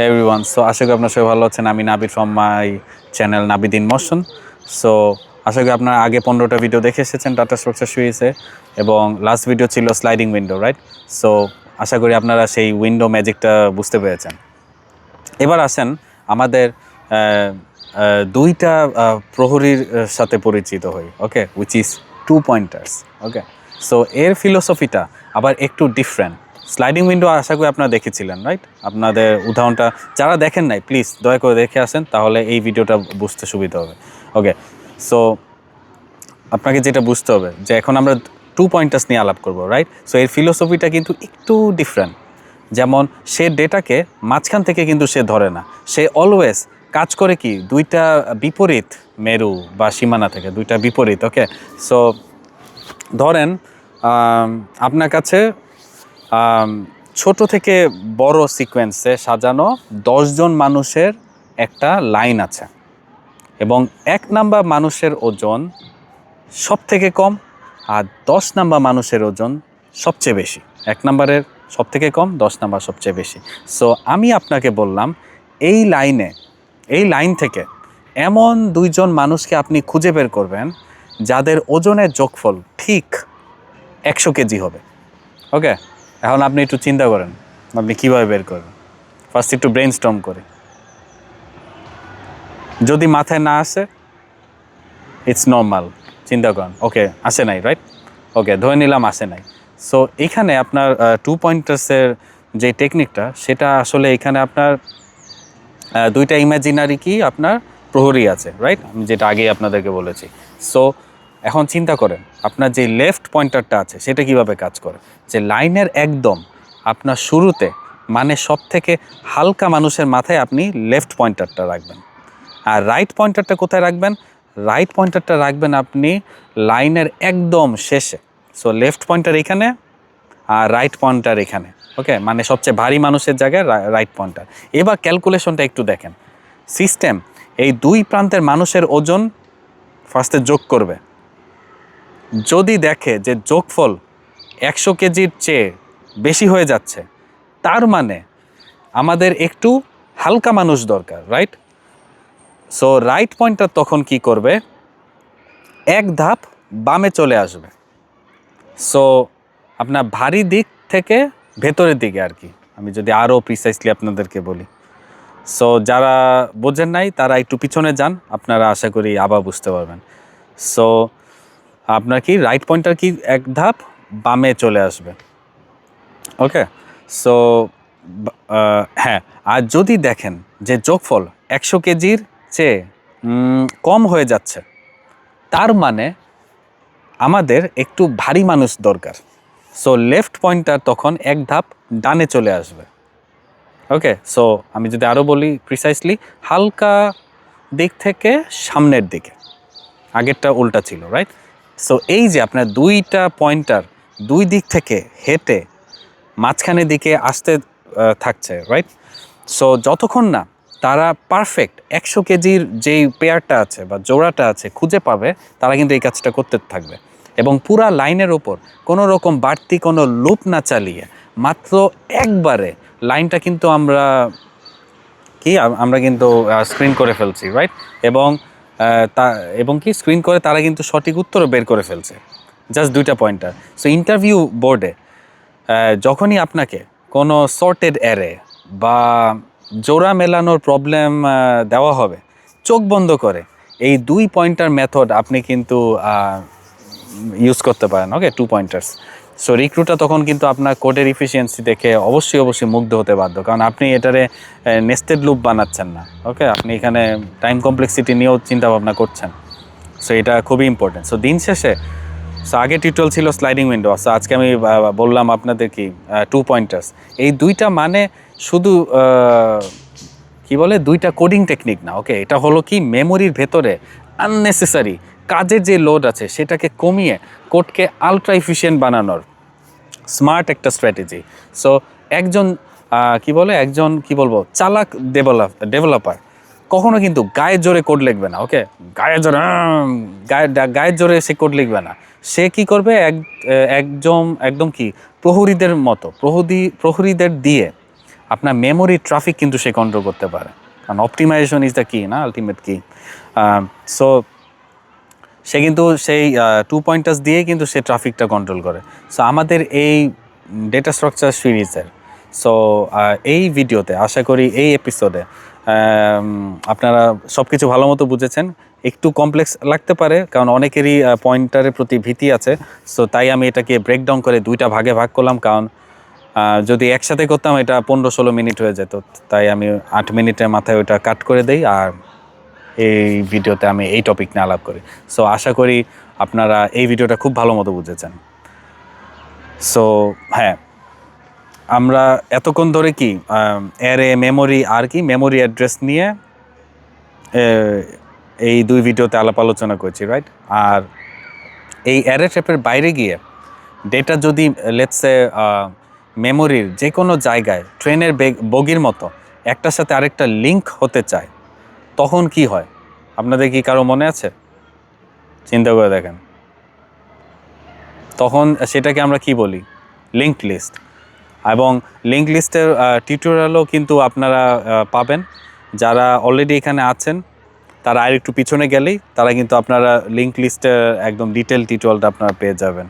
Hey everyone, so আশা করি আপনারা সবাই ভালো আছেন। আমি Nabid from my channel Nabid in motion. So আশা করি আপনারা আগে 15টা ভিডিও দেখে এসেছেন ডাটা স্ট্রাকচার সিরিজে, এবং লাস্ট ভিডিও ছিল স্লাইডিং উইন্ডো, রাইট? সো আশা করি আপনারা সেই উইন্ডো ম্যাজিকটা বুঝতে পেরেছেন। এবার আসেন আমাদের দুইটা প্রহরীর সাথে পরিচিত হই, okay, which is 2 pointers. Okay, so এর ফিলোসফিটা আবার একটু ডিফারেন্ট। স্লাইডিং উইন্ডো আশা করি আপনারা দেখেছিলেন, রাইট? আপনাদের উদাহরণটা যারা দেখেন নাই প্লিজ দয়া করে দেখে আসেন, তাহলে এই ভিডিওটা বুঝতে সুবিধা হবে। ওকে, সো আপনাকে যেটা বুঝতে হবে যে এখন আমরা 2 পয়েন্টার্স নিয়ে আলাপ করবো, রাইট? সো এর ফিলোসফিটা কিন্তু একটু ডিফারেন্ট। যেমন সে ডেটাকে মাঝখান থেকে কিন্তু সে ধরে না, সে অলওয়েজ কাজ করে কি দুইটা বিপরীত মেরু বা সীমানা থেকে, দুইটা বিপরীত। ওকে, সো ধরেন আপনার কাছে ছোট থেকে বড় সিকোয়েন্সে সাজানো 10 জন মানুষের একটা লাইন আছে, এবং 1 নাম্বার মানুষের ওজন সব থেকে কম আর 10 নাম্বার মানুষের ওজন সবচেয়ে বেশি। 1 নাম্বারের সব থেকে কম, 10 নাম্বার সবচেয়ে বেশি। সো আমি আপনাকে বললাম এই লাইন থেকে এমন 2 জন মানুষকে আপনি খুঁজে বের করবেন যাদের ওজনের যোগফল ঠিক 100 কেজি হবে। ওকে, এখন আপনি একটু চিন্তা করেন আপনি কীভাবে বের করবেন। ফার্স্ট একটু ব্রেইনস্টর্ম করে, যদি মাথায় না আসে ইটস নর্মাল, চিন্তা করেন। ওকে, আসে নাই, রাইট? ওকে, ধরে নিলাম আসে নাই। সো এখানে আপনার 2 পয়েন্টার্সের যে টেকনিকটা, সেটা আসলে এখানে আপনার দুইটা ইমাজিনারি কি আপনার প্রহরী আছে, রাইট? আমি যেটা আগেই আপনাদেরকে বলেছি। সো এখন চিন্তা করেন আপনার যে লেফট পয়েন্টারটা আছে সেটা কিভাবে কাজ করে। যে লাইনের একদম আপনার শুরুতে, মানে সব থেকে হালকা মানুষের মাথায় আপনি লেফট পয়েন্টারটা রাখবেন, আর রাইট পয়েন্টারটা কোথায় রাখবেন? রাইট পয়েন্টারটা রাখবেন আপনি লাইনের একদম শেষে। সো লেফট পয়েন্টার এখানে আর রাইট পয়েন্টার এখানে। ওকে, মানে সবচেয়ে ভারী মানুষের জায়গায় রাইট পয়েন্টার। এবার ক্যালকুলেশনটা একটু দেখেন। সিস্টেম এই দুই প্রান্তের মানুষের ওজন ফার্স্টে যোগ করবে। যদি দেখে যে যোগফল 100 কেজির চেয়ে বেশি হয়ে যাচ্ছে, তার মানে আমাদের একটু হালকা মানুষ দরকার, রাইট? সো রাইট পয়েন্টার তখন কি করবে? এক ধাপ বামে চলে আসবে। সো আপনার ভারী দিক থেকে ভেতরের দিকে আর কি, আমি যদি আরও প্রিসাইসলি আপনাদেরকে বলি। সো যারা বোঝেন নাই তারা একটু পিছনে যান, আপনারা আশা করি আবার বুঝতে পারবেন। সো আপনার কি রাইট পয়েন্টার কি এক ধাপ বামে চলে আসবে। ওকে, সো হ্যাঁ, আর যদি দেখেন যে যোগফল 100 কেজির চেয়ে কম হয়ে যাচ্ছে, তার মানে আমাদের একটু ভারী মানুষ দরকার। সো লেফট পয়েন্টার তখন এক ধাপ ডানে চলে আসবে। ওকে, সো আমি যদি আরও বলি প্রিসাইসলি, হালকা দিক থেকে সামনের দিকে, আগেরটা উল্টা ছিল, রাইট? সো এই যে আপনার দুইটা পয়েন্টার দুই দিক থেকে হেঁটে মাঝখানের দিকে আসতে থাকছে, রাইট? সো যতক্ষণ না তারা পারফেক্ট 100 কেজির যেই পেয়ারটা আছে বা জোড়াটা আছে খুঁজে পাবে, তারা কিন্তু এই কাজটা করতে থাকবে, এবং পুরা লাইনের ওপর কোনো রকম বাড়তি কোনো লুপ না চালিয়ে মাত্র একবারে লাইনটা কিন্তু আমরা কিন্তু স্ক্রিন করে ফেলছি, রাইট? এবং কি স্ক্রিন করে তারা কিন্তু সঠিক উত্তরও বের করে ফেলছে, জাস্ট 2টা পয়েন্টার। সো ইন্টারভিউ বোর্ডে যখনই আপনাকে কোনো সর্টেড অ্যারে বা জোড়া মেলানোর প্রবলেম দেওয়া হবে, চোখ বন্ধ করে এই 2 পয়েন্টার মেথড আপনি কিন্তু ইউজ করতে পারেন। ওকে, 2 পয়েন্টার্স। সো রিক্রুটার তখন কিন্তু আপনার কোডের ইফিসিয়েন্সি দেখে অবশ্যই মুগ্ধ হতে বাধ্য, কারণ আপনি এটারে নেস্টেড লুপ বানাচ্ছেন না। ওকে, আপনি এখানে টাইম কমপ্লেক্সিটি নিয়েও চিন্তা ভাবনা করছেন। সো এটা খুবই ইম্পর্টেন্ট। সো দিন শেষে, সো আগে টিউটোরিয়াল ছিল স্লাইডিং উইন্ডো, সো আজকে আমি বললাম আপনাদের কি 2 পয়েন্টার্স। এই দুইটা মানে শুধু কি বলে 2টা কোডিং টেকনিক না। ওকে, এটা হলো কি মেমোরির ভেতরে আননেসেসারি কাজের যে লোড আছে সেটাকে কমিয়ে কোডকে আলট্রা এফিশিয়েন্ট বানানোর স্মার্ট একটা স্ট্র্যাটেজি। সো একজন কি বলবো চালাক ডেভেলপার কখনো কিন্তু গায়ের জোরে কোড লিখবে না। ওকে, গায়ের জোরে সে কোড লিখবে না। সে কি করবে, একদম কি প্রহরীদের মতো প্রহরীদের দিয়ে আপনার মেমোরি ট্রাফিক কিন্তু সে কন্ট্রোল করতে পারে, কারণ অপটিমাইজেশন ইজ দ্য কি না, আলটিমেট কি। সো সে কিন্তু সেই 2 পয়েন্টার্স দিয়ে কিন্তু সে ট্রাফিকটা কন্ট্রোল করে। সো আমাদের এই ডেটা স্ট্রাকচার সিরিজের সো এই ভিডিওতে আশা করি এই এপিসোডে আপনারা সব কিছু ভালো মতো বুঝেছেন। একটু কমপ্লেক্স লাগতে পারে কারণ অনেকেরই পয়েন্টারের প্রতি ভীতি আছে, সো তাই আমি এটাকে ব্রেকডাউন করে 2টা ভাগে ভাগ করলাম, কারণ যদি একসাথে করতাম এটা 15-16 মিনিট হয়ে যেত, তাই আমি 8 মিনিটের মাথায় ওটা কাট করে দেই আর এই ভিডিওতে আমি এই টপিক নিয়ে আলাপ করি। সো আশা করি আপনারা এই ভিডিওটা খুব ভালো মতো বুঝেছেন। সো হ্যাঁ, আমরা এতক্ষণ ধরে কি অ্যারে, মেমোরি আর কি মেমোরি অ্যাড্রেস নিয়ে এই 2 ভিডিওতে আলোচনা করছি, রাইট? আর এই অ্যারে ট্র্যাপের বাইরে গিয়ে ডেটা যদি লেটসে মেমোরির যে কোনো জায়গায় ট্রেনের বগির মতো একটার সাথে আরেকটা লিঙ্ক হতে চায়, তখন কি হয় আপনাদের কি কারো মনে আছে? চিন্তা করে দেখেন। তখন সেটাকে আমরা কি বলি? Linked list. এবং লিঙ্কড লিস্টের টিউটোরিয়ালও কিন্তু আপনারা পাবেন। যারা অলরেডি এখানে আছেন তারা আর একটু পিছনে গেলেই তারা কিন্তু আপনারা লিঙ্কড লিস্টের একদম ডিটেল টিউটোরিয়ালটা আপনারা পেয়ে যাবেন।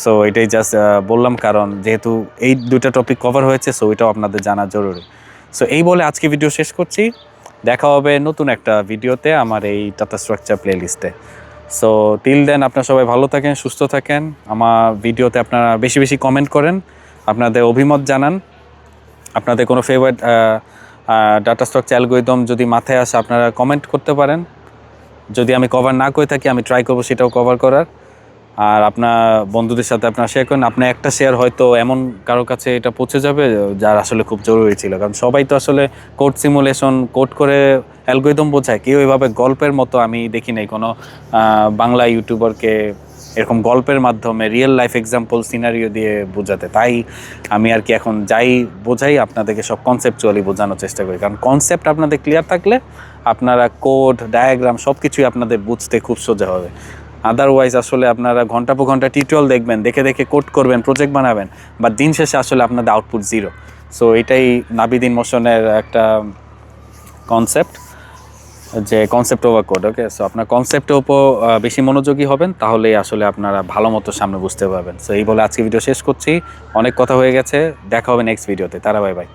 সো এটাই জাস্ট বললাম, কারণ যেহেতু এই 2টা টপিক কভার হয়েছে, সো এটাও আপনাদের জানা জরুরি। সো এই বলে আজকে ভিডিও শেষ করছি। দেখা হবে নতুন একটা ভিডিওতে আমার এই ডাটা স্ট্রাকচার প্লেলিস্টে। সো টিল দেন আপনারা সবাই ভালো থাকেন, সুস্থ থাকেন। আমার ভিডিওতে আপনারা বেশি বেশি কমেন্ট করেন, আপনাদের অভিমত জানান। আপনাদের কোনো ফেভারিট ডাটা স্ট্রাকচার অ্যালগরিদম যদি মাথায় আসে আপনারা কমেন্ট করতে পারেন। যদি আমি কভার না করে থাকি আমি ট্রাই করবো সেটাও কভার করার। আর আপনার বন্ধুদের সাথে আপনারা শেয়ার করেন। আপনার একটা শেয়ার হয়তো এমন কারোর কাছে এটা পৌঁছে যাবে যার আসলে খুব জরুরি ছিল, কারণ সবাই তো আসলে কোড সিমুলেশন কোড করে অ্যালগরিদম বোঝায়, কেউ এভাবে গল্পের মতো আমি দেখি নাই কোনো বাংলা ইউটিউবারকে এরকম গল্পের মাধ্যমে রিয়েল লাইফ এক্সাম্পল সিনারিও দিয়ে বোঝাতে। তাই আমি আর কি এখন যাই বোঝাই আপনাদেরকে সব কনসেপচুয়ালি বোঝানোর চেষ্টা করি, কারণ কনসেপ্ট আপনাদের ক্লিয়ার থাকলে আপনারা কোড, ডায়াগ্রাম সব কিছুই আপনাদের বুঝতে খুব সোজা হবে। আদারওয়াইজ আসলে আপনারা ঘন্টা পর ঘন্টা টিউটোরিয়াল দেখবেন, দেখে দেখে কোড করবেন, প্রজেক্ট বানাবেন, বা দিন শেষে আসলে আপনাদের আউটপুট 0। সো এটাই নাবিদ ইমোশনের একটা কনসেপ্ট, যে কনসেপ্ট ওভার কোড। ওকে, সো আপনার কনসেপ্টের উপর বেশি মনোযোগী হবেন, তাহলেই আসলে আপনারা ভালো মতো সামনে বুঝতে পারবেন। সো এই বলে আজকে ভিডিও শেষ করছি। অনেক কথা হয়ে গেছে, দেখা হবে নেক্সট ভিডিওতে। তারা বাই বাই।